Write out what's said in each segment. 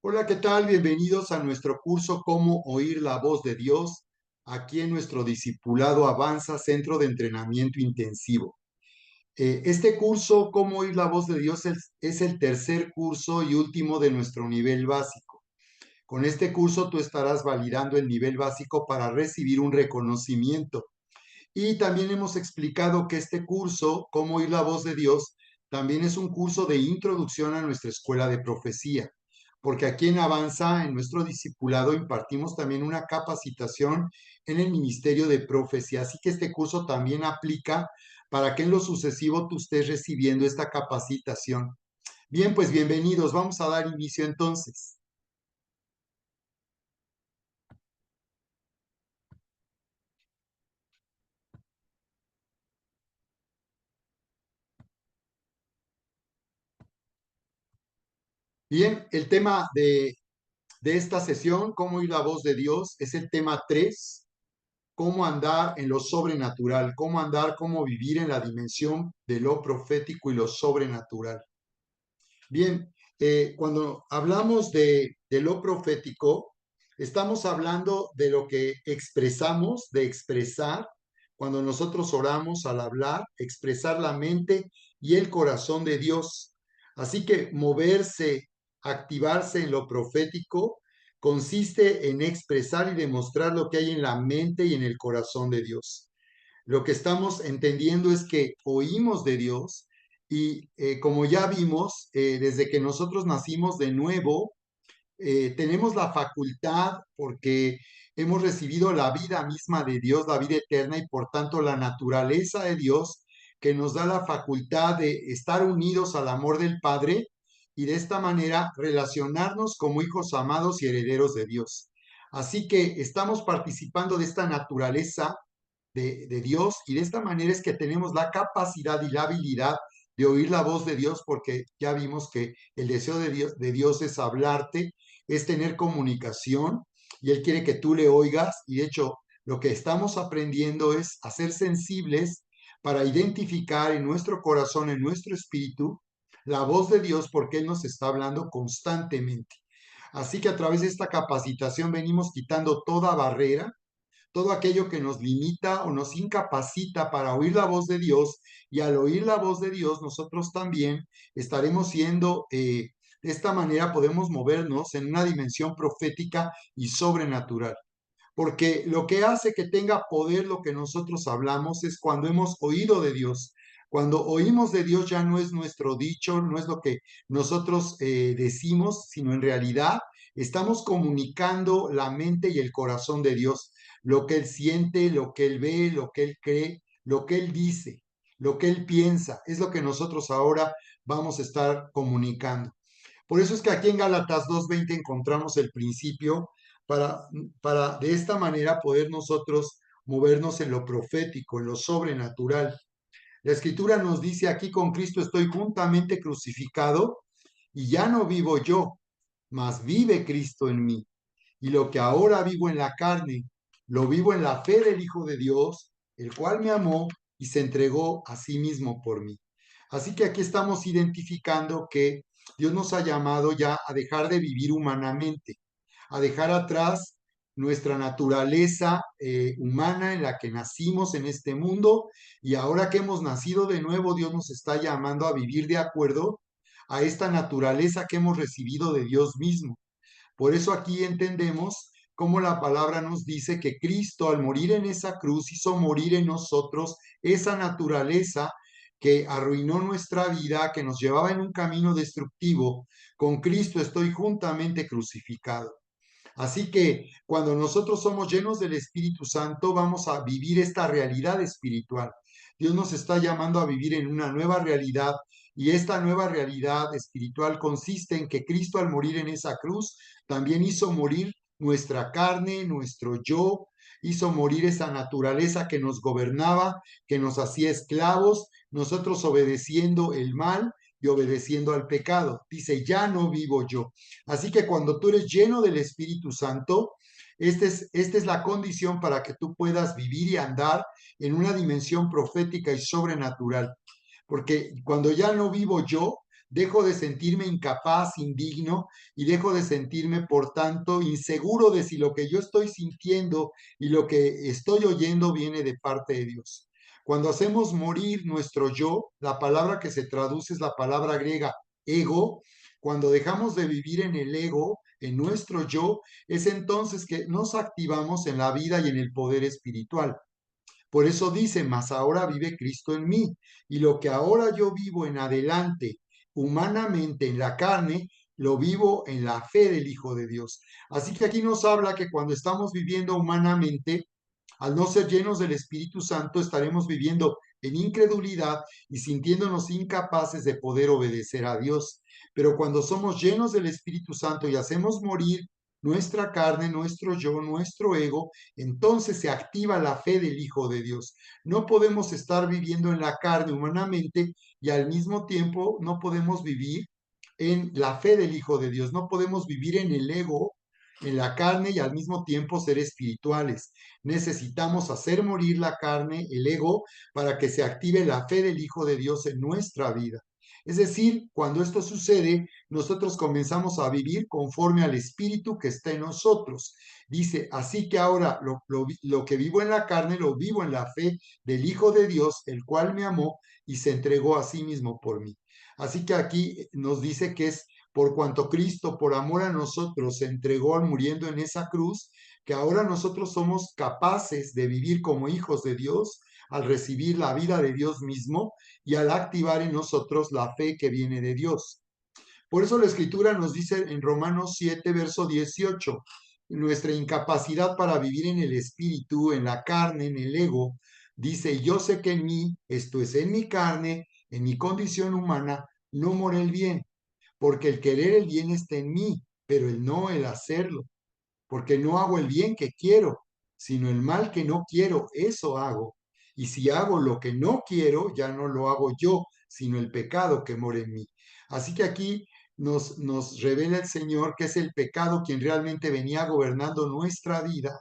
Hola, ¿qué tal? Bienvenidos a nuestro curso Cómo oír la voz de Dios, aquí en nuestro Discipulado Avanza Centro de Entrenamiento Intensivo. Este curso, Cómo oír la voz de Dios, es el tercer curso y último de nuestro nivel básico. Con este curso tú estarás validando el nivel básico para recibir un reconocimiento. Y también hemos explicado que este curso, Cómo oír la voz de Dios, también es un curso de introducción a nuestra escuela de profecía, porque aquí en Avanza, en nuestro discipulado, impartimos también una capacitación en el Ministerio de Profecía. Así que este curso también aplica para que en lo sucesivo tú estés recibiendo esta capacitación. Bien, pues bienvenidos. Vamos a dar inicio entonces. Bien, el tema de esta sesión, cómo oír la voz de Dios, es el tema 3. Cómo andar en lo sobrenatural, cómo andar, cómo vivir en la dimensión de lo profético y lo sobrenatural. Bien, cuando hablamos de lo profético, estamos hablando de lo que expresamos, de expresar, cuando nosotros oramos al hablar, expresar la mente y el corazón de Dios. Así que moverse, activarse en lo profético, consiste en expresar y demostrar lo que hay en la mente y en el corazón de Dios. Lo que estamos entendiendo es que oímos de Dios y como ya vimos, desde que nosotros nacimos de nuevo, tenemos la facultad porque hemos recibido la vida misma de Dios, la vida eterna y por tanto la naturaleza de Dios que nos da la facultad de estar unidos al amor del Padre y de esta manera relacionarnos como hijos amados y herederos de Dios. Así que estamos participando de esta naturaleza de Dios y de esta manera es que tenemos la capacidad y la habilidad de oír la voz de Dios porque ya vimos que el deseo de Dios es hablarte, es tener comunicación y Él quiere que tú le oigas y de hecho lo que estamos aprendiendo es a ser sensibles para identificar en nuestro corazón, en nuestro espíritu, la voz de Dios porque Él nos está hablando constantemente. Así que a través de esta capacitación venimos quitando toda barrera, todo aquello que nos limita o nos incapacita para oír la voz de Dios, y al oír la voz de Dios nosotros también estaremos siendo, de esta manera podemos movernos en una dimensión profética y sobrenatural. Porque lo que hace que tenga poder lo que nosotros hablamos es cuando hemos oído de Dios. Cuando oímos de Dios ya no es nuestro dicho, no es lo que nosotros decimos, sino en realidad estamos comunicando la mente y el corazón de Dios, lo que Él siente, lo que Él ve, lo que Él cree, lo que Él dice, lo que Él piensa, es lo que nosotros ahora vamos a estar comunicando. Por eso es que aquí en Gálatas 2:20 encontramos el principio para, para de esta manera poder nosotros movernos en lo profético, en lo sobrenatural. La escritura nos dice aquí con Cristo estoy juntamente crucificado y ya no vivo yo, mas vive Cristo en mí. Y lo que ahora vivo en la carne, lo vivo en la fe del Hijo de Dios, el cual me amó y se entregó a sí mismo por mí. Así que aquí estamos identificando que Dios nos ha llamado ya a dejar de vivir humanamente, a dejar atrás nuestra naturaleza humana en la que nacimos en este mundo y ahora que hemos nacido de nuevo, Dios nos está llamando a vivir de acuerdo a esta naturaleza que hemos recibido de Dios mismo. Por eso aquí entendemos cómo la palabra nos dice que Cristo al morir en esa cruz hizo morir en nosotros esa naturaleza que arruinó nuestra vida, que nos llevaba en un camino destructivo. Con Cristo estoy juntamente crucificado. Así que cuando nosotros somos llenos del Espíritu Santo, vamos a vivir esta realidad espiritual. Dios nos está llamando a vivir en una nueva realidad y esta nueva realidad espiritual consiste en que Cristo al morir en esa cruz también hizo morir nuestra carne, nuestro yo, hizo morir esa naturaleza que nos gobernaba, que nos hacía esclavos, nosotros obedeciendo el mal y obedeciendo al pecado. Dice, ya no vivo yo. Así que cuando tú eres lleno del Espíritu Santo, esta es la condición para que tú puedas vivir y andar en una dimensión profética y sobrenatural. Porque cuando ya no vivo yo, dejo de sentirme incapaz, indigno, y dejo de sentirme, por tanto, inseguro de si lo que yo estoy sintiendo y lo que estoy oyendo viene de parte de Dios. Cuando hacemos morir nuestro yo, la palabra que se traduce es la palabra griega ego. Cuando dejamos de vivir en el ego, en nuestro yo, es entonces que nos activamos en la vida y en el poder espiritual. Por eso dice, mas ahora vive Cristo en mí, y lo que ahora yo vivo en adelante, humanamente en la carne, lo vivo en la fe del Hijo de Dios. Así que aquí nos habla que cuando estamos viviendo humanamente, al no ser llenos del Espíritu Santo, estaremos viviendo en incredulidad y sintiéndonos incapaces de poder obedecer a Dios. Pero cuando somos llenos del Espíritu Santo y hacemos morir nuestra carne, nuestro yo, nuestro ego, entonces se activa la fe del Hijo de Dios. No podemos estar viviendo en la carne humanamente y al mismo tiempo no podemos vivir en la fe del Hijo de Dios. No podemos vivir en el ego, en la carne y al mismo tiempo ser espirituales. Necesitamos hacer morir la carne, el ego, para que se active la fe del Hijo de Dios en nuestra vida. Es decir, cuando esto sucede, nosotros comenzamos a vivir conforme al Espíritu que está en nosotros. Dice, así que ahora lo que vivo en la carne, lo vivo en la fe del Hijo de Dios, el cual me amó y se entregó a sí mismo por mí. Así que aquí nos dice que es por cuanto Cristo, por amor a nosotros, se entregó muriendo en esa cruz, que ahora nosotros somos capaces de vivir como hijos de Dios al recibir la vida de Dios mismo y al activar en nosotros la fe que viene de Dios. Por eso la Escritura nos dice en Romanos 7, verso 18, nuestra incapacidad para vivir en el espíritu, en la carne, en el ego, dice, yo sé que en mí, esto es en mi carne, en mi condición humana, no mora el bien, porque el querer el bien está en mí, pero el no el hacerlo, porque no hago el bien que quiero, sino el mal que no quiero, eso hago. Y si hago lo que no quiero, ya no lo hago yo, sino el pecado que mora en mí. Así que aquí nos revela el Señor que es el pecado quien realmente venía gobernando nuestra vida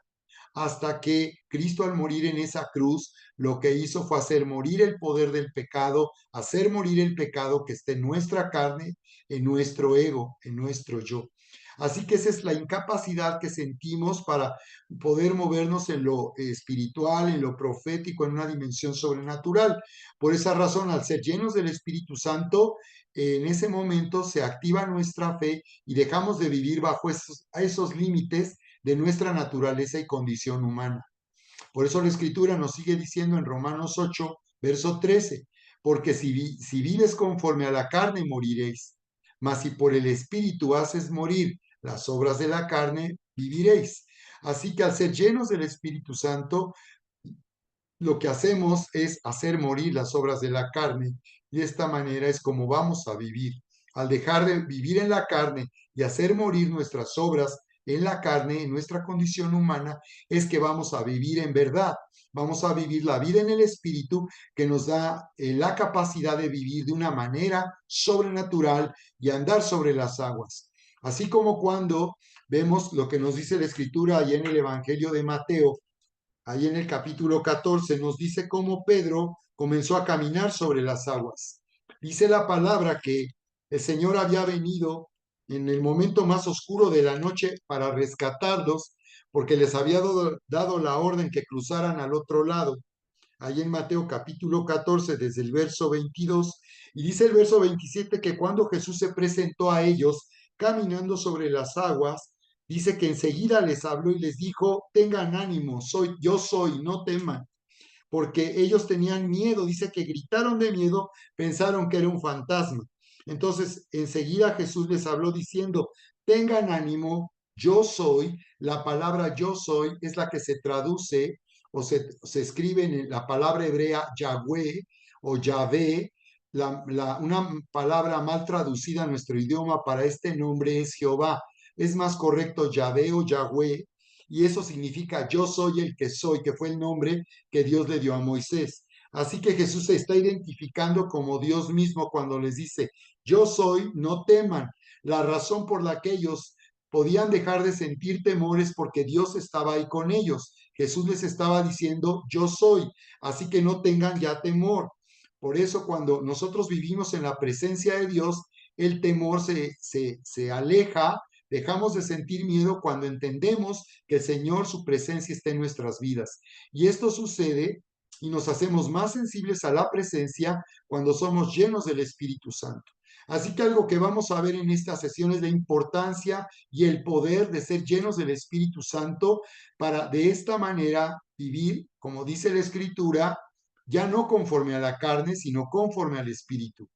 hasta que Cristo al morir en esa cruz, lo que hizo fue hacer morir el poder del pecado, hacer morir el pecado que está en nuestra carne, en nuestro ego, en nuestro yo. Así que esa es la incapacidad que sentimos para poder movernos en lo espiritual, en lo profético, en una dimensión sobrenatural. Por esa razón, al ser llenos del Espíritu Santo, en ese momento se activa nuestra fe y dejamos de vivir bajo esos límites de nuestra naturaleza y condición humana. Por eso la Escritura nos sigue diciendo en Romanos 8, verso 13, porque si vives conforme a la carne, moriréis, mas si por el Espíritu haces morir las obras de la carne, viviréis. Así que al ser llenos del Espíritu Santo, lo que hacemos es hacer morir las obras de la carne y de esta manera es como vamos a vivir. Al dejar de vivir en la carne y hacer morir nuestras obras en la carne, en nuestra condición humana, es que vamos a vivir en verdad. Vamos a vivir la vida en el Espíritu que nos da la capacidad de vivir de una manera sobrenatural y andar sobre las aguas. Así como cuando vemos lo que nos dice la Escritura ahí en el Evangelio de Mateo, ahí en el capítulo 14 nos dice cómo Pedro comenzó a caminar sobre las aguas. Dice la palabra que el Señor había venido en el momento más oscuro de la noche para rescatarlos porque les había dado la orden que cruzaran al otro lado. Ahí en Mateo capítulo 14 desde el verso 22 y dice el verso 27 que cuando Jesús se presentó a ellos caminando sobre las aguas, dice que enseguida les habló y les dijo, tengan ánimo, yo soy, no teman, porque ellos tenían miedo, dice que gritaron de miedo, pensaron que era un fantasma. Entonces, enseguida Jesús les habló diciendo, tengan ánimo, yo soy, la palabra yo soy es la que se traduce o se escribe en la palabra hebrea Yahweh o Yahvé, una palabra mal traducida a nuestro idioma para este nombre es Jehová. Es más correcto Yahvé o Yahweh, y eso significa yo soy el que soy, que fue el nombre que Dios le dio a Moisés. Así que Jesús se está identificando como Dios mismo cuando les dice, yo soy, no teman. La razón por la que ellos podían dejar de sentir temores porque Dios estaba ahí con ellos. Jesús les estaba diciendo, yo soy, así que no tengan ya temor. Por eso cuando nosotros vivimos en la presencia de Dios, el temor se aleja, dejamos de sentir miedo cuando entendemos que el Señor, su presencia está en nuestras vidas. Y esto sucede y nos hacemos más sensibles a la presencia cuando somos llenos del Espíritu Santo. Así que algo que vamos a ver en esta sesión es la importancia y el poder de ser llenos del Espíritu Santo para de esta manera vivir, como dice la Escritura, ya no conforme a la carne, sino conforme al Espíritu.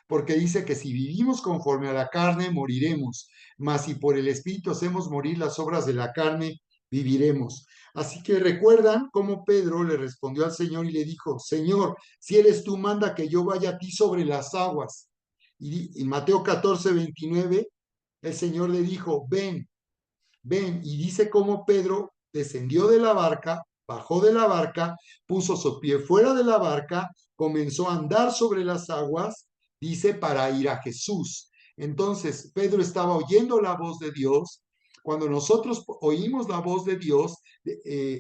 Porque dice que si vivimos conforme a la carne, moriremos, mas si por el Espíritu hacemos morir las obras de la carne, viviremos. Así que recuerdan cómo Pedro le respondió al Señor y le dijo, Señor, si eres tú, manda que yo vaya a ti sobre las aguas. Y en Mateo 14:29, el Señor le dijo, ven, ven. Y dice cómo Pedro descendió de la barca, bajó de la barca, puso su pie fuera de la barca, comenzó a andar sobre las aguas, dice, para ir a Jesús. Entonces, Pedro estaba oyendo la voz de Dios. Cuando nosotros oímos la voz de Dios,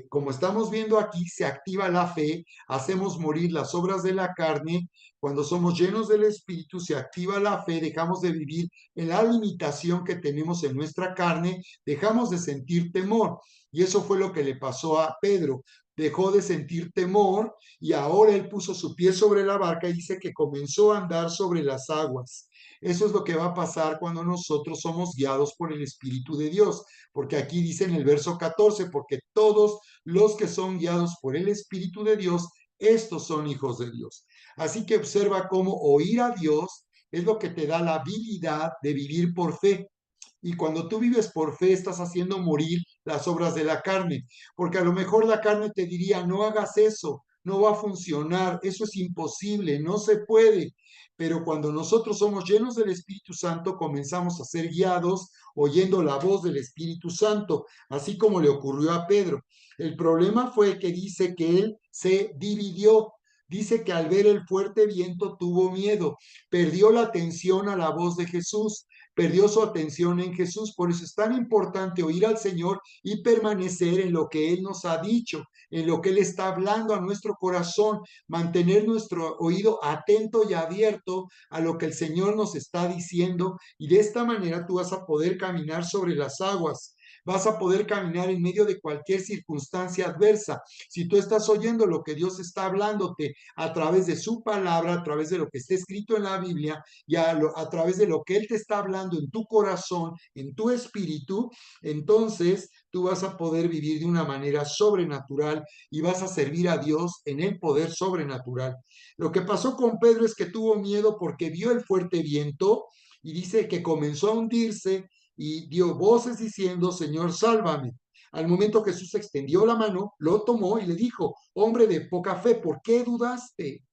como estamos viendo aquí, se activa la fe, hacemos morir las obras de la carne. Cuando somos llenos del Espíritu, se activa la fe, dejamos de vivir en la limitación que tenemos en nuestra carne, dejamos de sentir temor. Y eso fue lo que le pasó a Pedro. Dejó de sentir temor y ahora él puso su pie sobre la barca y dice que comenzó a andar sobre las aguas. Eso es lo que va a pasar cuando nosotros somos guiados por el Espíritu de Dios, porque aquí dice en el verso 14, porque todos los que son guiados por el Espíritu de Dios, estos son hijos de Dios. Así que observa cómo oír a Dios es lo que te da la habilidad de vivir por fe. Y cuando tú vives por fe, estás haciendo morir las obras de la carne, porque a lo mejor la carne te diría, no hagas eso, no va a funcionar, eso es imposible, no se puede. Pero cuando nosotros somos llenos del Espíritu Santo, comenzamos a ser guiados oyendo la voz del Espíritu Santo, así como le ocurrió a Pedro. El problema fue que dice que él se dividió. Dice que al ver el fuerte viento tuvo miedo, perdió la atención a la voz de Jesús, perdió su atención en Jesús. Por eso es tan importante oír al Señor y permanecer en lo que Él nos ha dicho, en lo que Él está hablando a nuestro corazón, mantener nuestro oído atento y abierto a lo que el Señor nos está diciendo y de esta manera tú vas a poder caminar sobre las aguas. Vas a poder caminar en medio de cualquier circunstancia adversa. Si tú estás oyendo lo que Dios está hablándote a través de su palabra, a través de lo que está escrito en la Biblia y a través de lo que Él te está hablando en tu corazón, en tu espíritu, entonces tú vas a poder vivir de una manera sobrenatural y vas a servir a Dios en el poder sobrenatural. Lo que pasó con Pedro es que tuvo miedo porque vio el fuerte viento y dice que comenzó a hundirse y dio voces diciendo, Señor, sálvame. Al momento Jesús extendió la mano, lo tomó y le dijo, hombre de poca fe, ¿por qué dudaste?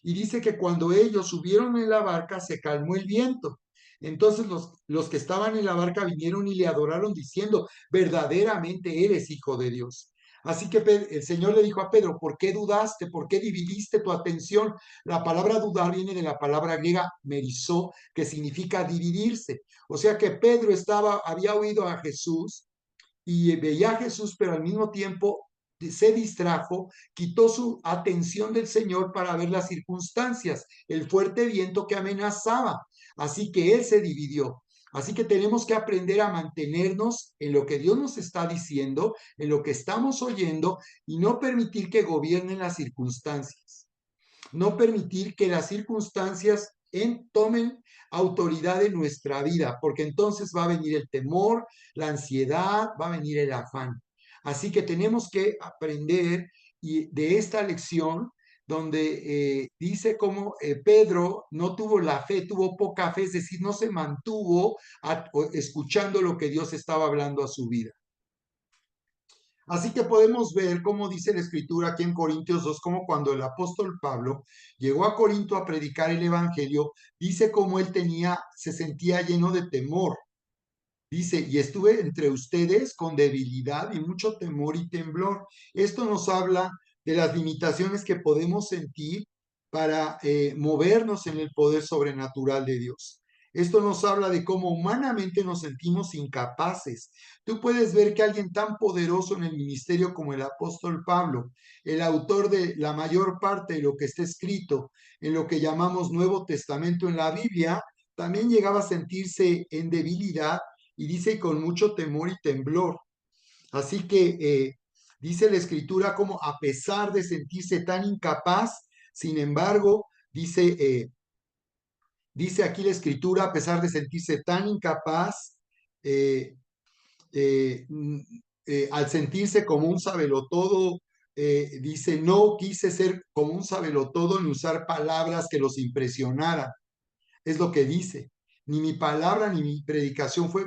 Y dice que cuando ellos subieron en la barca se calmó el viento. Entonces los que estaban en la barca vinieron y le adoraron diciendo, verdaderamente eres hijo de Dios. Así que el Señor le dijo a Pedro, ¿por qué dudaste? ¿Por qué dividiste tu atención? La palabra dudar viene de la palabra griega merizó, que significa dividirse. O sea que Pedro había oído a Jesús y veía a Jesús, pero al mismo tiempo se distrajo, quitó su atención del Señor para ver las circunstancias, el fuerte viento que amenazaba. Así que él se dividió. Así que tenemos que aprender a mantenernos en lo que Dios nos está diciendo, en lo que estamos oyendo y no permitir que gobiernen las circunstancias. No permitir que las circunstancias tomen autoridad en nuestra vida, porque entonces va a venir el temor, la ansiedad, va a venir el afán. Así que tenemos que aprender y de esta lección donde dice cómo Pedro no tuvo la fe, tuvo poca fe, es decir, no se mantuvo escuchando lo que Dios estaba hablando a su vida. Así que podemos ver cómo dice la escritura aquí en Corintios 2, como cuando el apóstol Pablo llegó a Corinto a predicar el evangelio, dice cómo él se sentía lleno de temor. Dice, y estuve entre ustedes con debilidad y mucho temor y temblor. Esto nos habla de las limitaciones que podemos sentir para movernos en el poder sobrenatural de Dios. Esto nos habla de cómo humanamente nos sentimos incapaces. Tú puedes ver que alguien tan poderoso en el ministerio como el apóstol Pablo, el autor de la mayor parte de lo que está escrito en lo que llamamos Nuevo Testamento en la Biblia, también llegaba a sentirse en debilidad y dice con mucho temor y temblor. Así que dice la escritura como a pesar de sentirse tan incapaz, sin embargo, dice aquí la escritura, a pesar de sentirse tan incapaz, eh, eh, mm, al sentirse como un sabelotodo, dice, no quise ser como un sabelotodo ni usar palabras que los impresionaran. Es lo que dice. Ni mi palabra ni mi predicación fue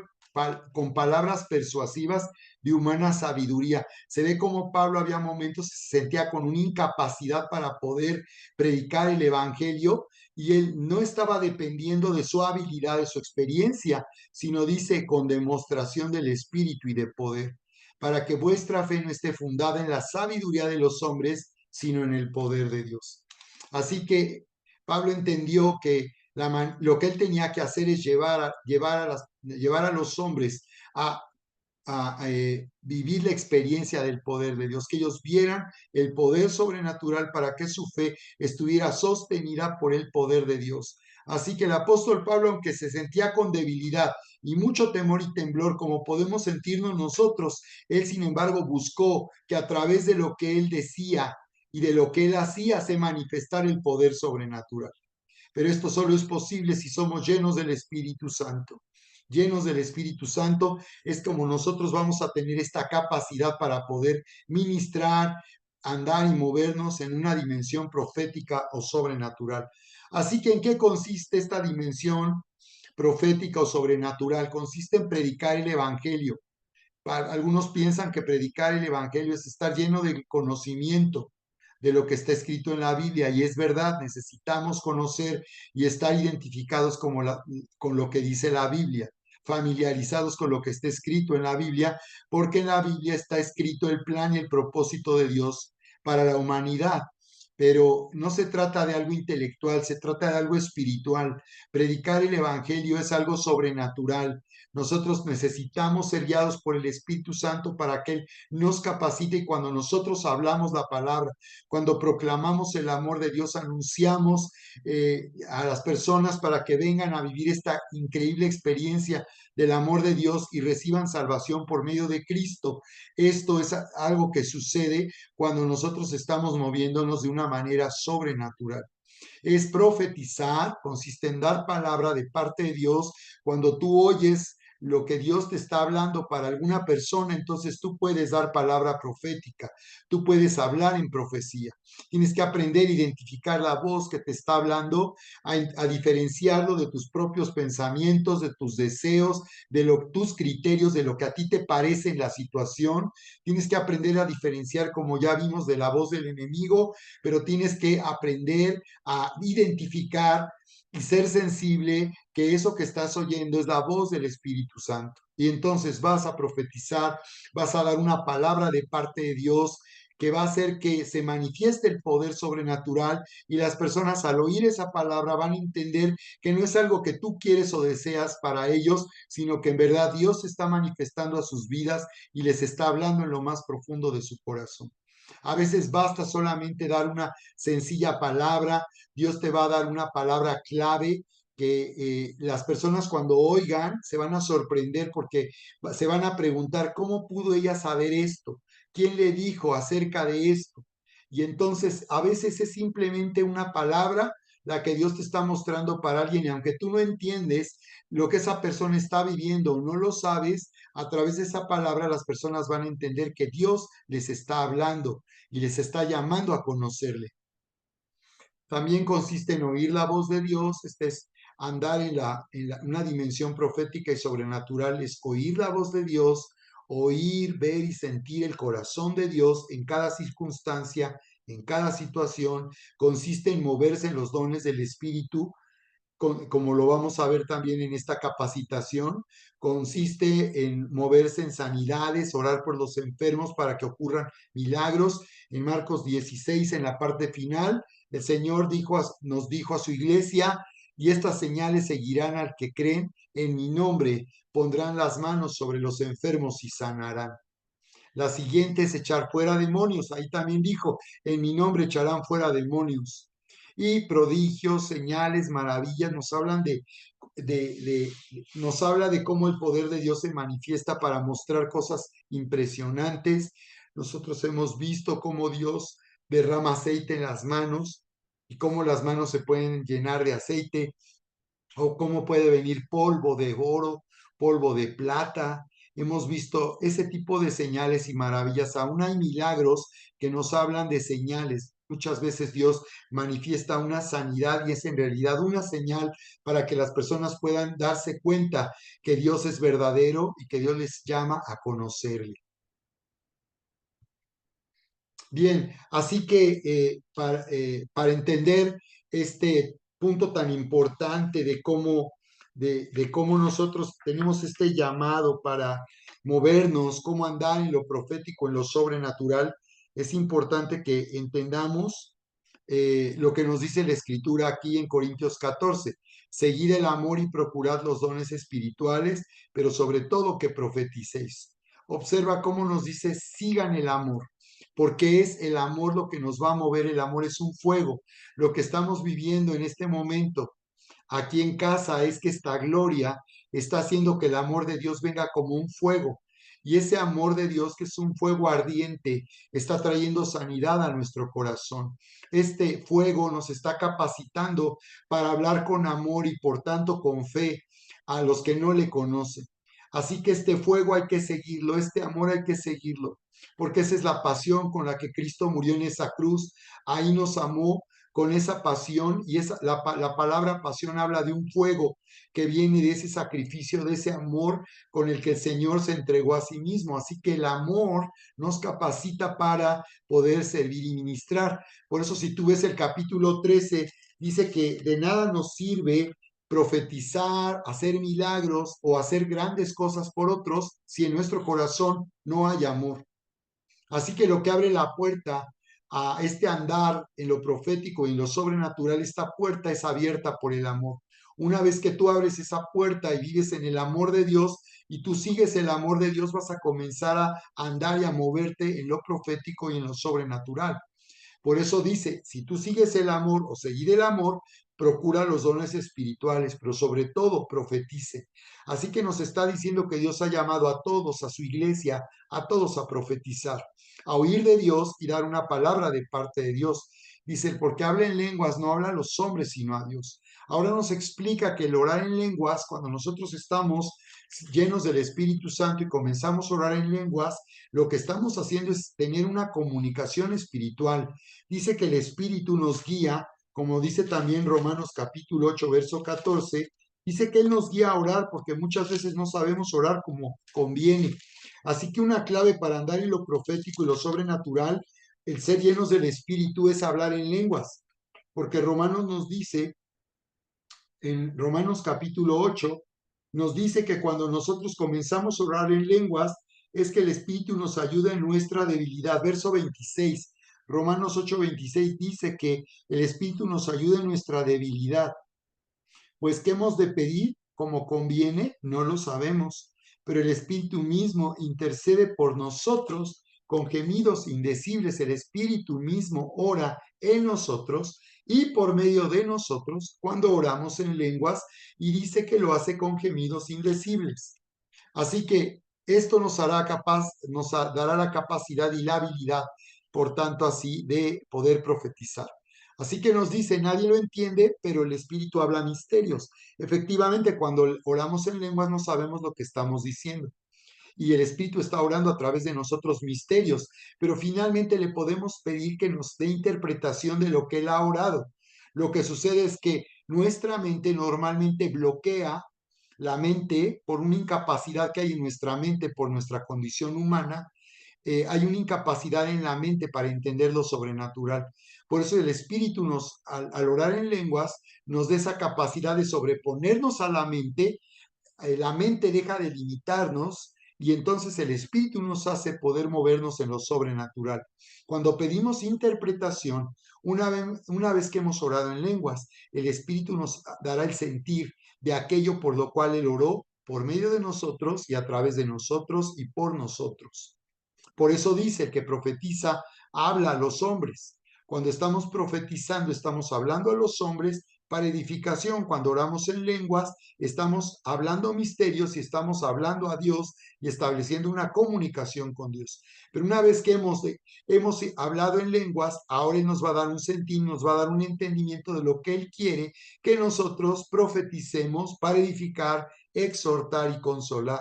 con palabras persuasivas de humana sabiduría. Se ve como Pablo había momentos se sentía con una incapacidad para poder predicar el evangelio y él no estaba dependiendo de su habilidad, de su experiencia, sino dice con demostración del espíritu y de poder, para que vuestra fe no esté fundada en la sabiduría de los hombres, sino en el poder de Dios. Así que Pablo entendió que lo que él tenía que hacer es llevar a los hombres a, vivir la experiencia del poder de Dios, que ellos vieran el poder sobrenatural para que su fe estuviera sostenida por el poder de Dios. Así que el apóstol Pablo, aunque se sentía con debilidad y mucho temor y temblor, como podemos sentirnos nosotros, él sin embargo buscó que a través de lo que él decía y de lo que él hacía se manifestara el poder sobrenatural. Pero esto solo es posible si somos llenos del Espíritu Santo. Llenos del Espíritu Santo es como nosotros vamos a tener esta capacidad para poder ministrar, andar y movernos en una dimensión profética o sobrenatural. Así que, ¿en qué consiste esta dimensión profética o sobrenatural? Consiste en predicar el Evangelio. Algunos piensan que predicar el Evangelio es estar lleno de conocimiento de lo que está escrito en la Biblia, y es verdad, necesitamos conocer y estar identificados con lo que dice la Biblia, familiarizados con lo que está escrito en la Biblia, porque en la Biblia está escrito el plan y el propósito de Dios para la humanidad. Pero no se trata de algo intelectual, se trata de algo espiritual. Predicar el Evangelio es algo sobrenatural. Nosotros necesitamos ser guiados por el Espíritu Santo para que Él nos capacite, y cuando nosotros hablamos la palabra, cuando proclamamos el amor de Dios, anunciamos a las personas para que vengan a vivir esta increíble experiencia del amor de Dios y reciban salvación por medio de Cristo. Esto es algo que sucede cuando nosotros estamos moviéndonos de una manera sobrenatural. Es profetizar, consiste en dar palabra de parte de Dios. Cuando tú oyes lo que Dios te está hablando para alguna persona, entonces tú puedes dar palabra profética, tú puedes hablar en profecía. Tienes que aprender a identificar la voz que te está hablando, a diferenciarlo de tus propios pensamientos, de tus deseos, tus criterios, de lo que a ti te parece en la situación. Tienes que aprender a diferenciar, como ya vimos, de la voz del enemigo, pero tienes que aprender a identificar y ser sensible que eso que estás oyendo es la voz del Espíritu Santo. Y entonces vas a profetizar, vas a dar una palabra de parte de Dios que va a hacer que se manifieste el poder sobrenatural, y las personas al oír esa palabra van a entender que no es algo que tú quieres o deseas para ellos, sino que en verdad Dios se está manifestando a sus vidas y les está hablando en lo más profundo de su corazón. A veces basta solamente dar una sencilla palabra. Dios te va a dar una palabra clave que las personas cuando oigan se van a sorprender, porque se van a preguntar, ¿cómo pudo ella saber esto? ¿Quién le dijo acerca de esto? Y entonces a veces es simplemente una palabra la que Dios te está mostrando para alguien, y aunque tú no entiendes lo que esa persona está viviendo o no lo sabes, a través de esa palabra las personas van a entender que Dios les está hablando y les está llamando a conocerle. También consiste en oír la voz de Dios. Este es andar una dimensión profética y sobrenatural, es oír la voz de Dios, oír, ver y sentir el corazón de Dios en cada circunstancia, en cada situación. Consiste en moverse en los dones del Espíritu, como lo vamos a ver también en esta capacitación. Consiste en moverse en sanidades, orar por los enfermos para que ocurran milagros. En Marcos 16, en la parte final, el Señor nos dijo a su iglesia: y estas señales seguirán al que creen en mi nombre, pondrán las manos sobre los enfermos y sanarán. La siguiente es echar fuera demonios. Ahí también dijo, en mi nombre echarán fuera demonios. Y prodigios, señales, maravillas, nos hablan de nos habla de cómo el poder de Dios se manifiesta para mostrar cosas impresionantes. Nosotros hemos visto cómo Dios derrama aceite en las manos y cómo las manos se pueden llenar de aceite, o cómo puede venir polvo de oro, polvo de plata. Hemos visto ese tipo de señales y maravillas. Aún hay milagros que nos hablan de señales. Muchas veces Dios manifiesta una sanidad y es en realidad una señal para que las personas puedan darse cuenta que Dios es verdadero y que Dios les llama a conocerle. Bien, así que para entender este punto tan importante de cómo nosotros tenemos este llamado para movernos, cómo andar en lo profético, en lo sobrenatural, es importante que entendamos lo que nos dice la Escritura aquí en Corintios 14: seguid el amor y procurad los dones espirituales, pero sobre todo que profeticéis. Observa cómo nos dice: sigan el amor, porque es el amor lo que nos va a mover. El amor es un fuego. Lo que estamos viviendo en este momento aquí en casa es que esta gloria está haciendo que el amor de Dios venga como un fuego. Y ese amor de Dios, que es un fuego ardiente, está trayendo sanidad a nuestro corazón. Este fuego nos está capacitando para hablar con amor y por tanto con fe a los que no le conocen. Así que este fuego hay que seguirlo, este amor hay que seguirlo, porque esa es la pasión con la que Cristo murió en esa cruz. Ahí nos amó con esa pasión, y la palabra pasión habla de un fuego que viene de ese sacrificio, de ese amor con el que el Señor se entregó a sí mismo. Así que el amor nos capacita para poder servir y ministrar. Por eso, si tú ves el capítulo 13, dice que de nada nos sirve profetizar, hacer milagros o hacer grandes cosas por otros si en nuestro corazón no hay amor. Así que lo que abre la puerta a este andar en lo profético y en lo sobrenatural, esta puerta es abierta por el amor. Una vez que tú abres esa puerta y vives en el amor de Dios y tú sigues el amor de Dios, vas a comenzar a andar y a moverte en lo profético y en lo sobrenatural. Por eso dice: si tú sigues el amor o seguir el amor, procura los dones espirituales, pero sobre todo profetice. Así que nos está diciendo que Dios ha llamado a todos, a su iglesia, a todos a profetizar, a oír de Dios y dar una palabra de parte de Dios. Dice: porque habla en lenguas, no habla a los hombres, sino a Dios. Ahora nos explica que el orar en lenguas, cuando nosotros estamos llenos del Espíritu Santo y comenzamos a orar en lenguas, lo que estamos haciendo es tener una comunicación espiritual. Dice que el Espíritu nos guía, como dice también Romanos capítulo 8, verso 14, dice que Él nos guía a orar porque muchas veces no sabemos orar como conviene. Así que una clave para andar en lo profético y lo sobrenatural, el ser llenos del Espíritu, es hablar en lenguas, porque Romanos nos dice, en Romanos capítulo 8, nos dice que cuando nosotros comenzamos a orar en lenguas, es que el Espíritu nos ayuda en nuestra debilidad. Verso 26, Romanos 8:26 dice que el Espíritu nos ayuda en nuestra debilidad. Pues, ¿qué hemos de pedir como conviene? No lo sabemos, pero el Espíritu mismo intercede por nosotros con gemidos indecibles. El Espíritu mismo ora en nosotros y por medio de nosotros cuando oramos en lenguas, y dice que lo hace con gemidos indecibles. Así que esto nos dará la capacidad y la habilidad, por tanto, así de poder profetizar. Así que nos dice: nadie lo entiende, pero el Espíritu habla misterios. Efectivamente, cuando oramos en lenguas no sabemos lo que estamos diciendo, y el Espíritu está orando a través de nosotros misterios, pero finalmente le podemos pedir que nos dé interpretación de lo que Él ha orado. Lo que sucede es que nuestra mente normalmente bloquea la mente por una incapacidad que hay en nuestra mente, por nuestra condición humana. Hay una incapacidad en la mente para entender lo sobrenatural. Por eso el Espíritu al orar en lenguas, nos da esa capacidad de sobreponernos a la mente. La mente deja de limitarnos y entonces el Espíritu nos hace poder movernos en lo sobrenatural. Cuando pedimos interpretación, una vez que hemos orado en lenguas, el Espíritu nos dará el sentir de aquello por lo cual Él oró por medio de nosotros y a través de nosotros y por nosotros. Por eso dice: el que profetiza habla a los hombres. Cuando estamos profetizando, estamos hablando a los hombres para edificación. Cuando oramos en lenguas, estamos hablando misterios y estamos hablando a Dios y estableciendo una comunicación con Dios. Pero una vez que hemos hablado en lenguas, ahora Él nos va a dar un sentido, nos va a dar un entendimiento de lo que Él quiere que nosotros profeticemos para edificar, exhortar y consolar.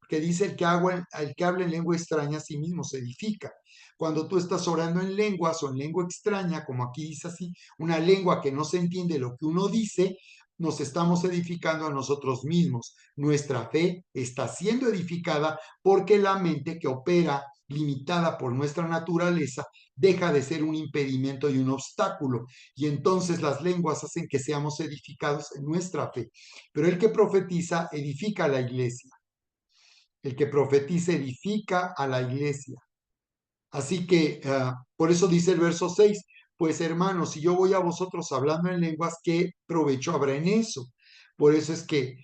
Que dice el que habla en lengua extraña a sí mismo se edifica. Cuando tú estás orando en lenguas o en lengua extraña, como aquí dice así, una lengua que no se entiende lo que uno dice, nos estamos edificando a nosotros mismos. Nuestra fe está siendo edificada porque la mente que opera limitada por nuestra naturaleza deja de ser un impedimento y un obstáculo. Y entonces las lenguas hacen que seamos edificados en nuestra fe. Pero el que profetiza edifica a la iglesia. El que profetiza edifica a la iglesia. Así que por eso dice el verso 6, pues hermanos, si yo voy a vosotros hablando en lenguas, ¿qué provecho habrá en eso? Por eso es que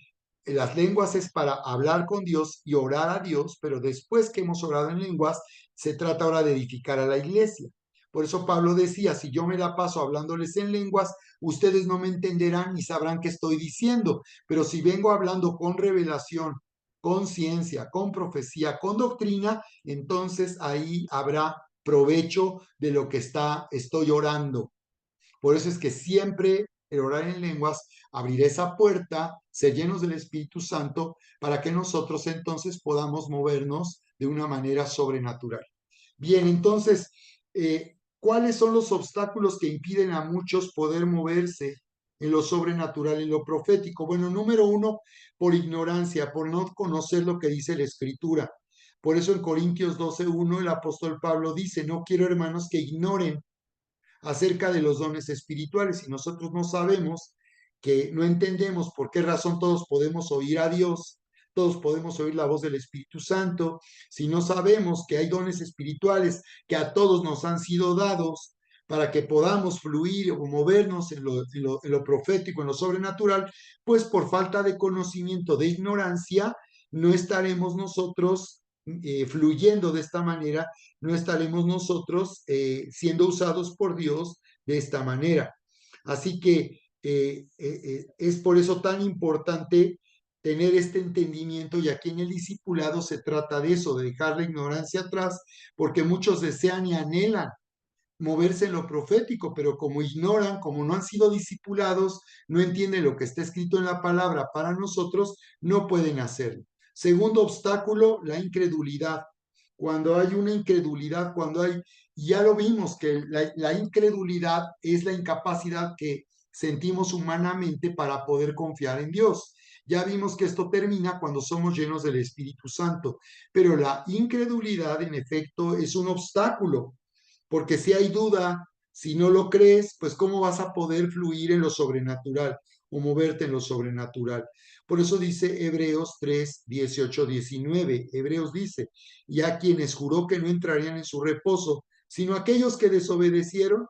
las lenguas es para hablar con Dios y orar a Dios, pero después que hemos orado en lenguas, se trata ahora de edificar a la iglesia. Por eso Pablo decía, si yo me la paso hablándoles en lenguas, ustedes no me entenderán ni sabrán qué estoy diciendo, pero si vengo hablando con revelación, con ciencia, con profecía, con doctrina, entonces ahí habrá provecho de lo que estoy orando. Por eso es que siempre el orar en lenguas abrirá esa puerta, ser llenos del Espíritu Santo, para que nosotros entonces podamos movernos de una manera sobrenatural. Bien, entonces, ¿cuáles son los obstáculos que impiden a muchos poder moverse en lo sobrenatural, en lo profético? Bueno, número uno, por ignorancia, por no conocer lo que dice la Escritura. Por eso en Corintios 12:1 el apóstol Pablo dice, no quiero hermanos que ignoren acerca de los dones espirituales y nosotros no sabemos, que no entendemos por qué razón todos podemos oír a Dios, todos podemos oír la voz del Espíritu Santo, si no sabemos que hay dones espirituales que a todos nos han sido dados para que podamos fluir o movernos en lo profético, en lo sobrenatural, pues por falta de conocimiento, de ignorancia, no estaremos nosotros fluyendo de esta manera, no estaremos nosotros siendo usados por Dios de esta manera. Así que es por eso tan importante tener este entendimiento, y aquí en el discipulado se trata de eso, de dejar la ignorancia atrás, porque muchos desean y anhelan moverse en lo profético, pero como ignoran, como no han sido discipulados, no entienden lo que está escrito en la palabra para nosotros, no pueden hacerlo. Segundo obstáculo, la incredulidad. Cuando hay una incredulidad, y ya lo vimos, que la incredulidad es la incapacidad que sentimos humanamente para poder confiar en Dios. Ya vimos que esto termina cuando somos llenos del Espíritu Santo, pero la incredulidad en efecto es un obstáculo, porque si hay duda, si no lo crees, pues ¿cómo vas a poder fluir en lo sobrenatural o moverte en lo sobrenatural? Por eso dice Hebreos 3, 18, 19. Hebreos dice, y a quienes juró que no entrarían en su reposo, sino aquellos que desobedecieron,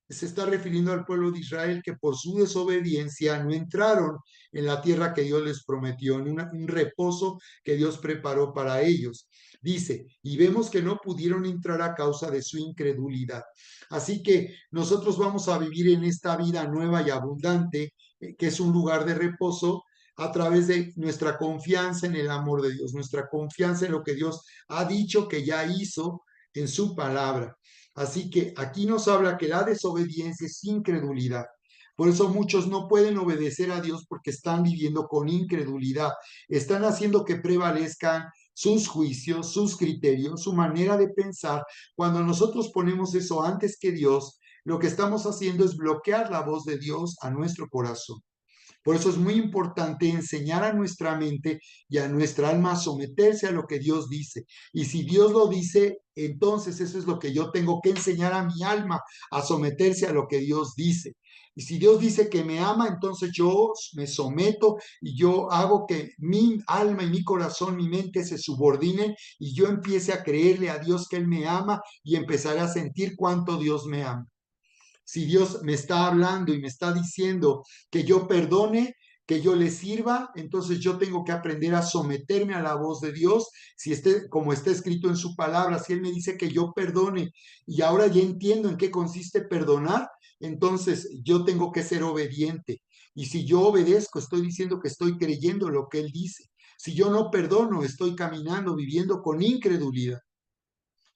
se está refiriendo al pueblo de Israel que por su desobediencia no entraron en la tierra que Dios les prometió, en un reposo que Dios preparó para ellos. Dice, y vemos que no pudieron entrar a causa de su incredulidad. Así que nosotros vamos a vivir en esta vida nueva y abundante, que es un lugar de reposo, a través de nuestra confianza en el amor de Dios, nuestra confianza en lo que Dios ha dicho que ya hizo en su palabra. Así que aquí nos habla que la desobediencia es incredulidad. Por eso muchos no pueden obedecer a Dios porque están viviendo con incredulidad. Están haciendo que prevalezcan sus juicios, sus criterios, su manera de pensar. Cuando nosotros ponemos eso antes que Dios, lo que estamos haciendo es bloquear la voz de Dios a nuestro corazón. Por eso es muy importante enseñar a nuestra mente y a nuestra alma a someterse a lo que Dios dice. Y si Dios lo dice, entonces eso es lo que yo tengo que enseñar a mi alma, a someterse a lo que Dios dice. Y si Dios dice que me ama, entonces yo me someto y yo hago que mi alma y mi corazón, mi mente se subordinen y yo empiece a creerle a Dios que Él me ama y empezaré a sentir cuánto Dios me ama. Si Dios me está hablando y me está diciendo que yo perdone, que yo le sirva, entonces yo tengo que aprender a someterme a la voz de Dios, si como está escrito en su palabra, si Él me dice que yo perdone y ahora ya entiendo en qué consiste perdonar, entonces yo tengo que ser obediente. Y si yo obedezco, estoy diciendo que estoy creyendo lo que Él dice. Si yo no perdono, estoy caminando, viviendo con incredulidad.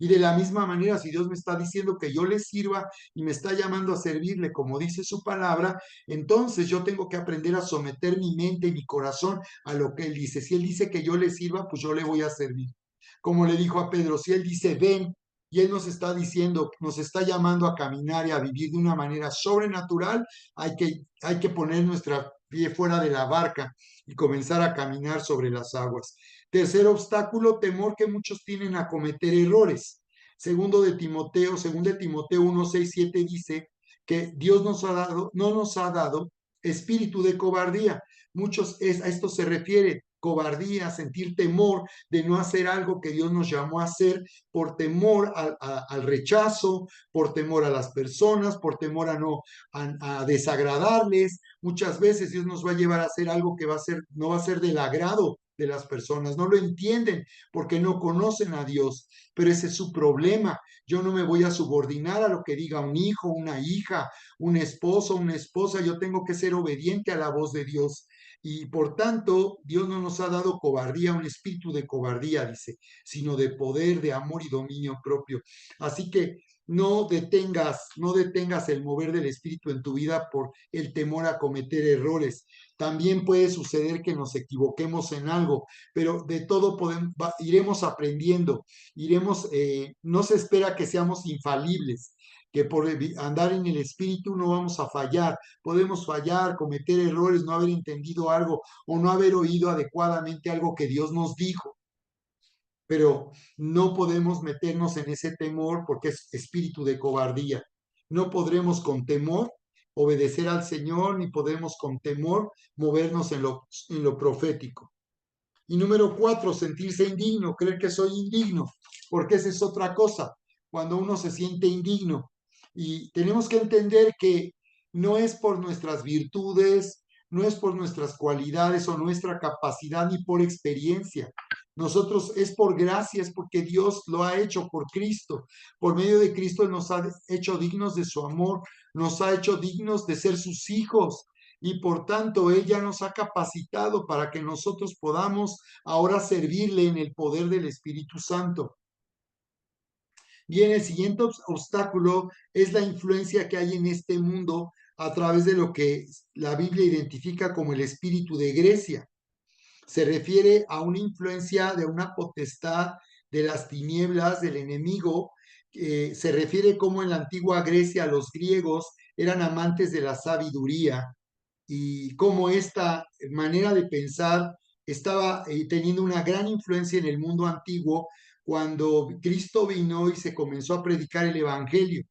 Y de la misma manera, si Dios me está diciendo que yo le sirva y me está llamando a servirle como dice su palabra, entonces yo tengo que aprender a someter mi mente y mi corazón a lo que Él dice. Si Él dice que yo le sirva, pues yo le voy a servir. Como le dijo a Pedro, si Él dice ven y Él nos está diciendo, nos está llamando a caminar y a vivir de una manera sobrenatural, hay que poner nuestra pie fuera de la barca y comenzar a caminar sobre las aguas. Tercer obstáculo, temor que muchos tienen a cometer errores. Segundo de Timoteo 1, 6, 7 dice que Dios no nos ha dado espíritu de cobardía. A esto se refiere cobardía, sentir temor de no hacer algo que Dios nos llamó a hacer por temor al rechazo, por temor a las personas, por temor a desagradarles. Muchas veces Dios nos va a llevar a hacer algo que no va a ser del agrado de las personas, no lo entienden porque no conocen a Dios, pero ese es su problema. Yo no me voy a subordinar a lo que diga un hijo, una hija, un esposo, una esposa, yo tengo que ser obediente a la voz de Dios. Y por tanto, Dios no nos ha dado cobardía, un espíritu de cobardía, dice, sino de poder, de amor y dominio propio. Así que no detengas el mover del espíritu en tu vida por el temor a cometer errores. También puede suceder que nos equivoquemos en algo, pero de todo iremos aprendiendo, no se espera que seamos infalibles, que por andar en el espíritu no vamos a fallar. Podemos fallar, cometer errores, no haber entendido algo o no haber oído adecuadamente algo que Dios nos dijo, pero no podemos meternos en ese temor porque es espíritu de cobardía. No podremos con temor obedecer al Señor, ni podremos con temor movernos en lo profético. Y número 4, sentirse indigno, creer que soy indigno, porque esa es otra cosa, cuando uno se siente indigno. Y tenemos que entender que no es por nuestras virtudes, no es por nuestras cualidades o nuestra capacidad ni por experiencia. Nosotros es por gracia, es porque Dios lo ha hecho por Cristo. Por medio de Cristo Él nos ha hecho dignos de su amor, nos ha hecho dignos de ser sus hijos y por tanto Él ya nos ha capacitado para que nosotros podamos ahora servirle en el poder del Espíritu Santo. Bien, el siguiente obstáculo es la influencia que hay en este mundo a través de lo que la Biblia identifica como el espíritu de Grecia. Se refiere a una influencia de una potestad de las tinieblas del enemigo. Se refiere como en la antigua Grecia los griegos eran amantes de la sabiduría y cómo esta manera de pensar estaba teniendo una gran influencia en el mundo antiguo cuando Cristo vino y se comenzó a predicar el Evangelio.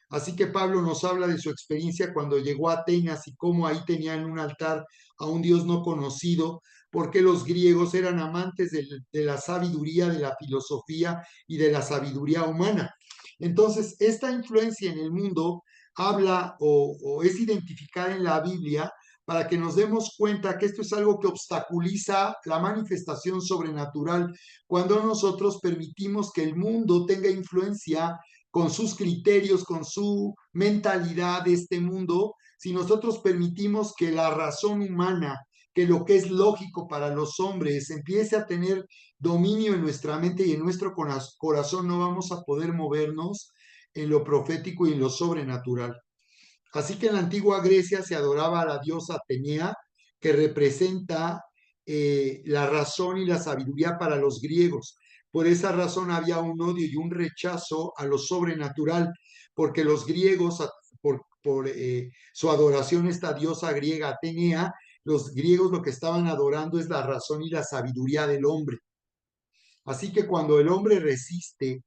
Así que Pablo nos habla de su experiencia cuando llegó a Atenas y cómo ahí tenían un altar a un Dios no conocido, porque los griegos eran amantes de la sabiduría, de la filosofía y de la sabiduría humana. Entonces, esta influencia en el mundo habla o es identificada en la Biblia para que nos demos cuenta que esto es algo que obstaculiza la manifestación sobrenatural cuando nosotros permitimos que el mundo tenga influencia con sus criterios, con su mentalidad de este mundo, si nosotros permitimos que la razón humana, que lo que es lógico para los hombres, empiece a tener dominio en nuestra mente y en nuestro corazón, no vamos a poder movernos en lo profético y en lo sobrenatural. Así que en la antigua Grecia se adoraba a la diosa Atenea, que representa la razón y la sabiduría para los griegos. Por esa razón había un odio y un rechazo a lo sobrenatural, porque los griegos, por su adoración a esta diosa griega Atenea, los griegos lo que estaban adorando es la razón y la sabiduría del hombre. Así que cuando el hombre resiste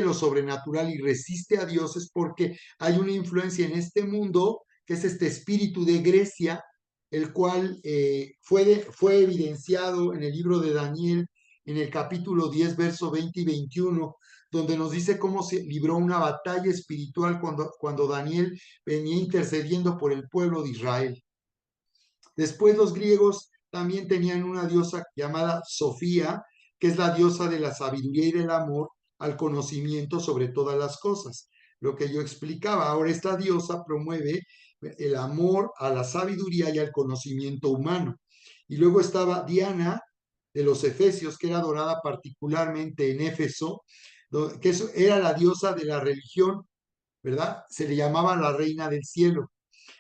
lo sobrenatural y resiste a Dios es porque hay una influencia en este mundo, que es este espíritu de Grecia, el cual fue evidenciado en el libro de Daniel, en el capítulo 10, verso 20 y 21, donde nos dice cómo se libró una batalla espiritual cuando Daniel venía intercediendo por el pueblo de Israel. Después los griegos también tenían una diosa llamada Sofía, que es la diosa de la sabiduría y del amor al conocimiento sobre todas las cosas. Lo que yo explicaba, ahora esta diosa promueve el amor a la sabiduría y al conocimiento humano. Y luego estaba Diana de los Efesios, que era adorada particularmente en Éfeso, que era la diosa de la religión, ¿verdad? Se le llamaba la reina del cielo.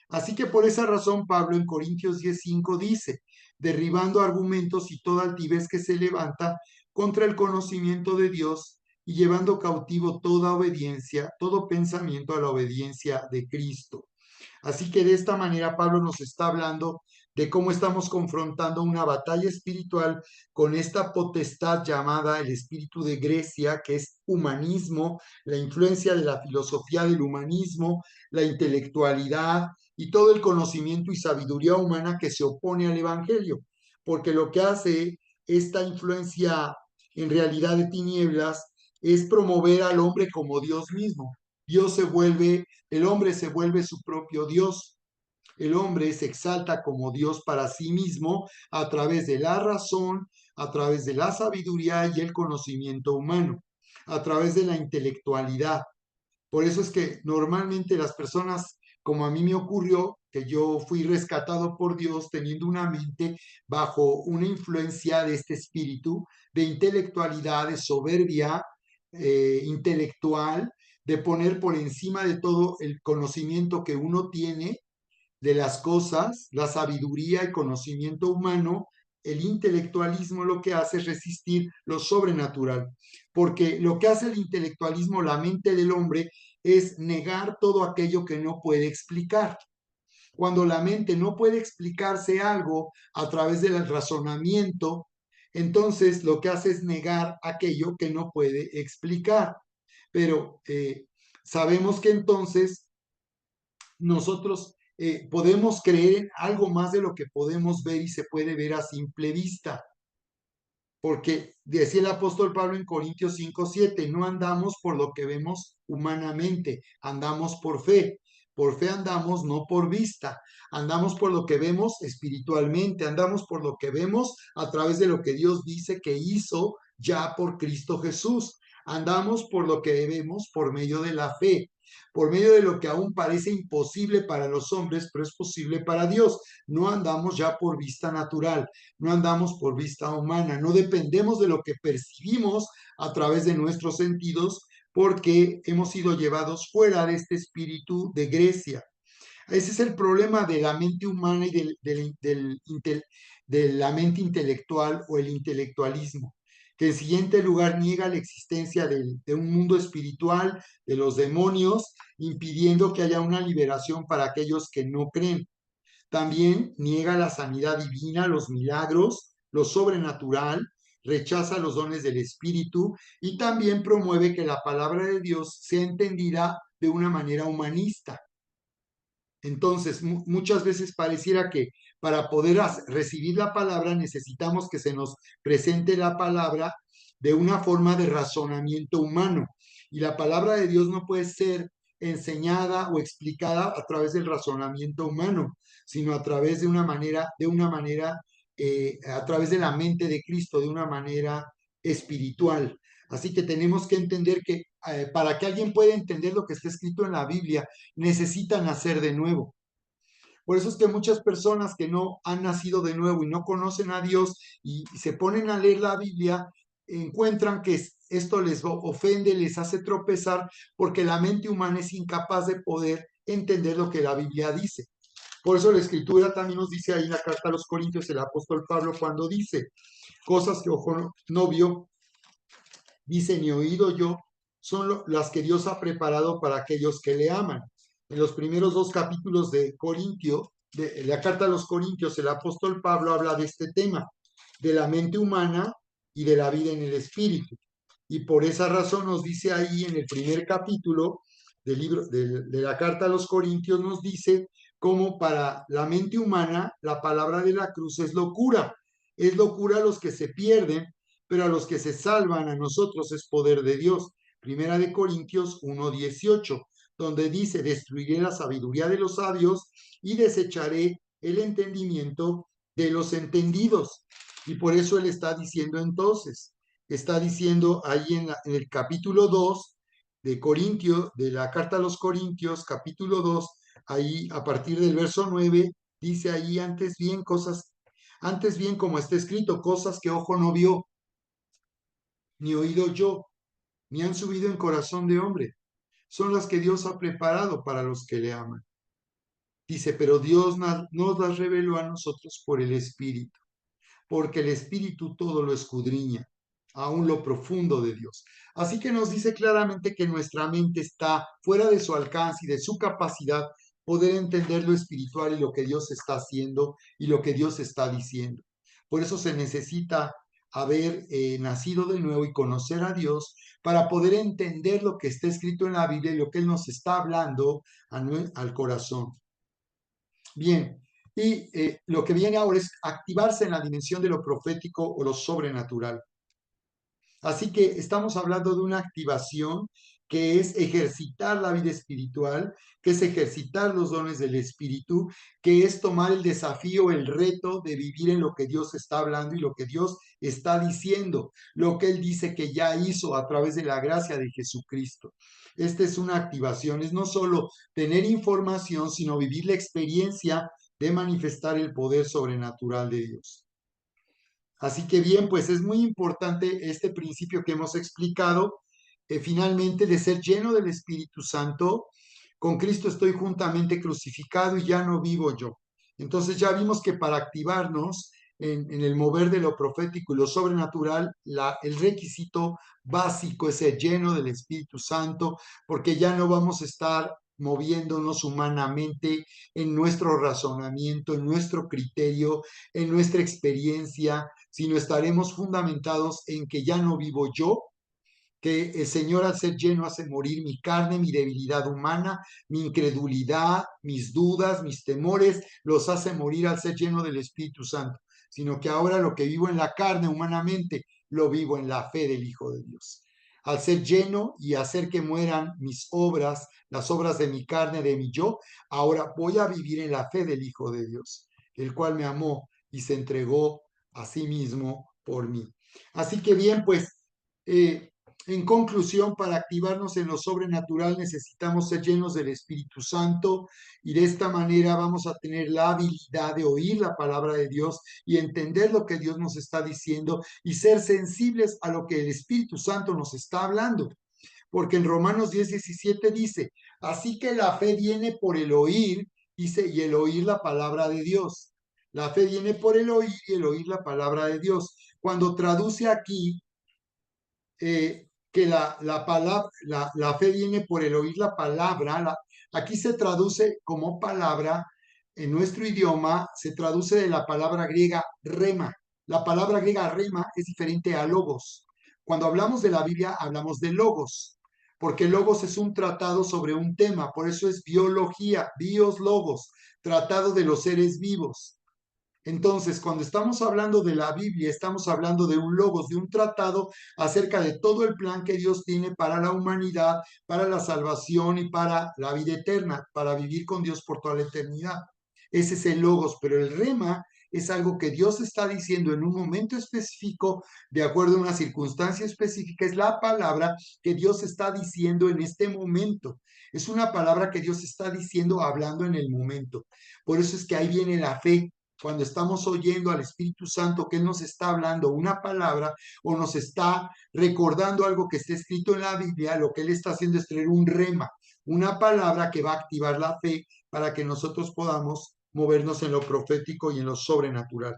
Así que por esa razón Pablo en Corintios 10:5 dice, derribando argumentos y toda altivez que se levanta contra el conocimiento de Dios y llevando cautivo toda obediencia, todo pensamiento a la obediencia de Cristo. Así que de esta manera Pablo nos está hablando de cómo estamos confrontando una batalla espiritual con esta potestad llamada el espíritu de Grecia, que es humanismo, la influencia de la filosofía del humanismo, la intelectualidad y todo el conocimiento y sabiduría humana que se opone al evangelio, porque lo que hace esta influencia en realidad de tinieblas es promover al hombre como Dios mismo. El hombre se vuelve su propio Dios. El hombre se exalta como Dios para sí mismo a través de la razón, a través de la sabiduría y el conocimiento humano, a través de la intelectualidad. Por eso es que normalmente las personas, como a mí me ocurrió, que yo fui rescatado por Dios teniendo una mente bajo una influencia de este espíritu, de intelectualidad, de soberbia intelectual, de poner por encima de todo el conocimiento que uno tiene de las cosas, la sabiduría y conocimiento humano. El intelectualismo lo que hace es resistir lo sobrenatural, porque lo que hace el intelectualismo, la mente del hombre, es negar todo aquello que no puede explicar. Cuando la mente no puede explicarse algo a través del razonamiento, entonces lo que hace es negar aquello que no puede explicar. Pero sabemos que entonces nosotros podemos creer en algo más de lo que podemos ver y se puede ver a simple vista. Porque decía el apóstol Pablo en Corintios 5:7, no andamos por lo que vemos humanamente, andamos por fe. Por fe andamos, no por vista. Andamos por lo que vemos espiritualmente, andamos por lo que vemos a través de lo que Dios dice que hizo ya por Cristo Jesús. Andamos por lo que vemos por medio de la fe, por medio de lo que aún parece imposible para los hombres, pero es posible para Dios. No andamos ya por vista natural, no andamos por vista humana, no dependemos de lo que percibimos a través de nuestros sentidos, porque hemos sido llevados fuera de este espíritu de Grecia. Ese es el problema de la mente humana y de la mente intelectual o el intelectualismo, que en siguiente lugar niega la existencia de un mundo espiritual, de los demonios, impidiendo que haya una liberación para aquellos que no creen. También niega la sanidad divina, los milagros, lo sobrenatural, rechaza los dones del Espíritu y también promueve que la palabra de Dios sea entendida de una manera humanista. Entonces, muchas veces pareciera que para poder recibir la palabra necesitamos que se nos presente la palabra de una forma de razonamiento humano. Y la palabra de Dios no puede ser enseñada o explicada a través del razonamiento humano, sino a través a través de la mente de Cristo, de una manera espiritual. Así que tenemos que entender que para que alguien pueda entender lo que está escrito en la Biblia, necesitan nacer de nuevo. Por eso es que muchas personas que no han nacido de nuevo y no conocen a Dios y se ponen a leer la Biblia, encuentran que esto les ofende, les hace tropezar, porque la mente humana es incapaz de poder entender lo que la Biblia dice. Por eso la Escritura también nos dice ahí en la carta a los Corintios, el apóstol Pablo cuando dice cosas que ojo no vio, dice ni oído yo, son las que Dios ha preparado para aquellos que le aman. En los primeros dos capítulos de Corintio, de la carta a los Corintios, el apóstol Pablo habla de este tema, de la mente humana y de la vida en el espíritu. Y por esa razón nos dice ahí en el primer capítulo del libro de la carta a los Corintios, nos dice cómo para la mente humana la palabra de la cruz es locura a los que se pierden, pero a los que se salvan a nosotros es poder de Dios. Primera de Corintios 1:18, donde dice, destruiré la sabiduría de los sabios y desecharé el entendimiento de los entendidos. Y por eso él está diciendo entonces, está diciendo ahí en el capítulo 2 de Corintios, de la carta a los Corintios, capítulo 2 ahí a partir del verso 9 dice ahí antes bien como está escrito, cosas que ojo no vio, ni oído yo, ni han subido en corazón de hombre, son las que Dios ha preparado para los que le aman. Dice, pero Dios nos las reveló a nosotros por el Espíritu, porque el Espíritu todo lo escudriña, aún lo profundo de Dios. Así que nos dice claramente que nuestra mente está fuera de su alcance y de su capacidad poder entender lo espiritual y lo que Dios está haciendo y lo que Dios está diciendo. Por eso se necesita haber nacido de nuevo y conocer a Dios para poder entender lo que está escrito en la Biblia y lo que Él nos está hablando al corazón. Bien, y lo que viene ahora es activarse en la dimensión de lo profético o lo sobrenatural. Así que estamos hablando de una activación que es ejercitar la vida espiritual, que es ejercitar los dones del Espíritu, que es tomar el desafío, el reto de vivir en lo que Dios está hablando y lo que Dios está diciendo, lo que Él dice que ya hizo a través de la gracia de Jesucristo. Esta es una activación, es no solo tener información, sino vivir la experiencia de manifestar el poder sobrenatural de Dios. Así que bien, pues es muy importante este principio que hemos explicado, finalmente de ser lleno del Espíritu Santo. Con Cristo estoy juntamente crucificado y ya no vivo yo. Entonces ya vimos que para activarnos en el mover de lo profético y lo sobrenatural, el requisito básico es ser lleno del Espíritu Santo, porque ya no vamos a estar moviéndonos humanamente en nuestro razonamiento, en nuestro criterio, en nuestra experiencia, sino estaremos fundamentados en que ya no vivo yo, que el Señor al ser lleno hace morir mi carne, mi debilidad humana, mi incredulidad, mis dudas, mis temores, los hace morir al ser lleno del Espíritu Santo, sino que ahora lo que vivo en la carne humanamente, lo vivo en la fe del Hijo de Dios. Al ser lleno y hacer que mueran mis obras, las obras de mi carne, de mi yo, ahora voy a vivir en la fe del Hijo de Dios, el cual me amó y se entregó a sí mismo por mí. Así que bien, pues en conclusión, para activarnos en lo sobrenatural necesitamos ser llenos del Espíritu Santo y de esta manera vamos a tener la habilidad de oír la palabra de Dios y entender lo que Dios nos está diciendo y ser sensibles a lo que el Espíritu Santo nos está hablando. Porque en Romanos 10:17 dice, así que la fe viene por el oír, dice, y el oír la palabra de Dios. La fe viene por el oír y el oír la palabra de Dios. Cuando traduce aquí que la fe viene por el oír la palabra. Aquí se traduce como palabra, en nuestro idioma, se traduce de la palabra griega rema. La palabra griega rema es diferente a logos. Cuando hablamos de la Biblia, hablamos de logos, porque logos es un tratado sobre un tema, por eso es biología, bios logos, tratado de los seres vivos. Entonces, cuando estamos hablando de la Biblia, estamos hablando de un logos, de un tratado acerca de todo el plan que Dios tiene para la humanidad, para la salvación y para la vida eterna, para vivir con Dios por toda la eternidad. Ese es el logos, pero el rema es algo que Dios está diciendo en un momento específico, de acuerdo a una circunstancia específica, es la palabra que Dios está diciendo en este momento. Es una palabra que Dios está diciendo hablando en el momento. Por eso es que ahí viene la fe, cuando estamos oyendo al Espíritu Santo que Él nos está hablando una palabra o nos está recordando algo que está escrito en la Biblia, lo que Él está haciendo es traer un rema, una palabra que va a activar la fe para que nosotros podamos movernos en lo profético y en lo sobrenatural.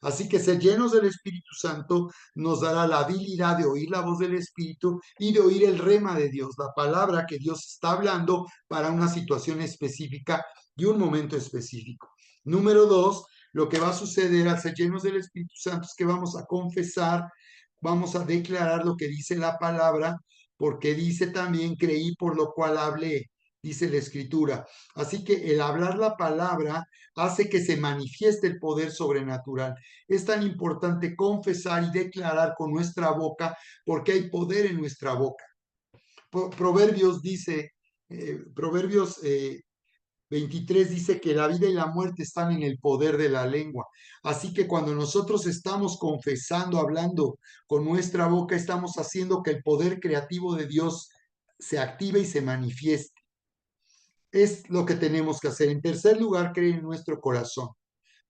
Así que ser llenos del Espíritu Santo nos dará la habilidad de oír la voz del Espíritu y de oír el rema de Dios, la palabra que Dios está hablando para una situación específica y un momento específico. Número dos, lo que va a suceder al ser llenos del Espíritu Santo es que vamos a confesar, vamos a declarar lo que dice la palabra, porque dice también, creí por lo cual hablé, dice la Escritura. Así que el hablar la palabra hace que se manifieste el poder sobrenatural. Es tan importante confesar y declarar con nuestra boca, porque hay poder en nuestra boca. Proverbios dice, Proverbios 23 dice que la vida y la muerte están en el poder de la lengua. Así que cuando nosotros estamos confesando, hablando con nuestra boca, estamos haciendo que el poder creativo de Dios se active y se manifieste. Es lo que tenemos que hacer. En tercer lugar, creer en nuestro corazón.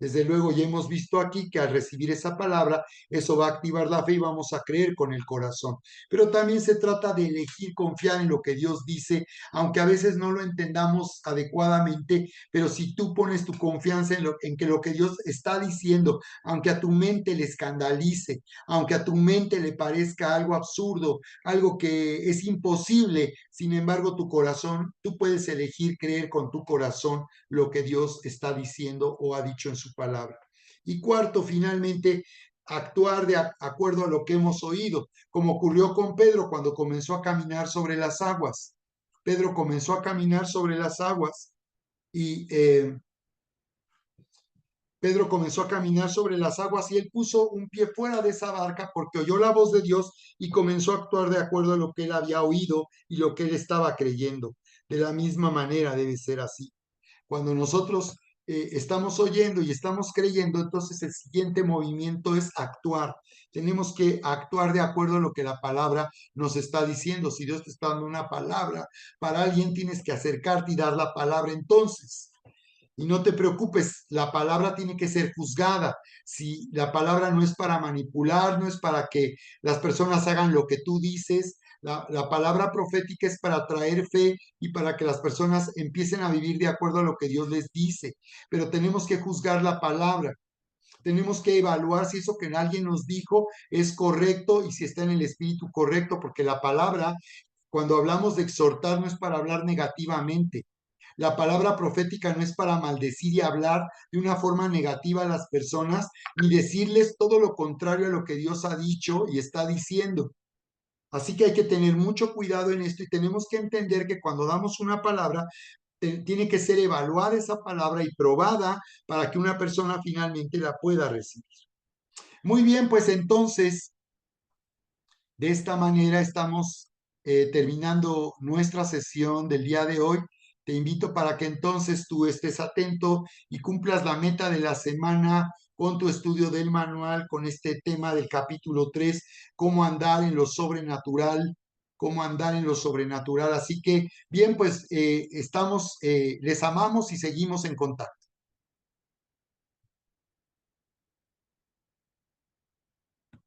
Desde luego, ya hemos visto aquí que al recibir esa palabra, eso va a activar la fe y vamos a creer con el corazón. Pero también se trata de elegir confiar en lo que Dios dice, aunque a veces no lo entendamos adecuadamente, pero si tú pones tu confianza en que lo que Dios está diciendo, aunque a tu mente le escandalice, aunque a tu mente le parezca algo absurdo, algo que es imposible, sin embargo, tu corazón, tú puedes elegir creer con tu corazón lo que Dios está diciendo o ha dicho en su palabra. Y cuarto, finalmente, actuar de acuerdo a lo que hemos oído, como ocurrió con Pedro cuando comenzó a caminar sobre las aguas. Pedro comenzó a caminar sobre las aguas y Pedro comenzó a caminar sobre las aguas y él puso un pie fuera de esa barca porque oyó la voz de Dios y comenzó a actuar de acuerdo a lo que él había oído y lo que él estaba creyendo. De la misma manera debe ser así. Cuando nosotros estamos oyendo y estamos creyendo, entonces el siguiente movimiento es actuar. Tenemos que actuar de acuerdo a lo que la palabra nos está diciendo. Si Dios te está dando una palabra para alguien, tienes que acercarte y dar la palabra entonces. Y no te preocupes, la palabra tiene que ser juzgada. Si la palabra no es para manipular, no es para que las personas hagan lo que tú dices, la palabra profética es para traer fe y para que las personas empiecen a vivir de acuerdo a lo que Dios les dice. Pero tenemos que juzgar la palabra. Tenemos que evaluar si eso que alguien nos dijo es correcto y si está en el espíritu correcto, porque la palabra, cuando hablamos de exhortar, no es para hablar negativamente. La palabra profética no es para maldecir y hablar de una forma negativa a las personas, ni decirles todo lo contrario a lo que Dios ha dicho y está diciendo. Así que hay que tener mucho cuidado en esto y tenemos que entender que cuando damos una palabra, tiene que ser evaluada esa palabra y probada para que una persona finalmente la pueda recibir. Muy bien, pues entonces de esta manera estamos terminando nuestra sesión del día de hoy. Te invito para que entonces tú estés atento y cumplas la meta de la semana con tu estudio del manual, con este tema del capítulo 3, cómo andar en lo sobrenatural, cómo andar en lo sobrenatural. Así que, bien, pues les amamos y seguimos en contacto.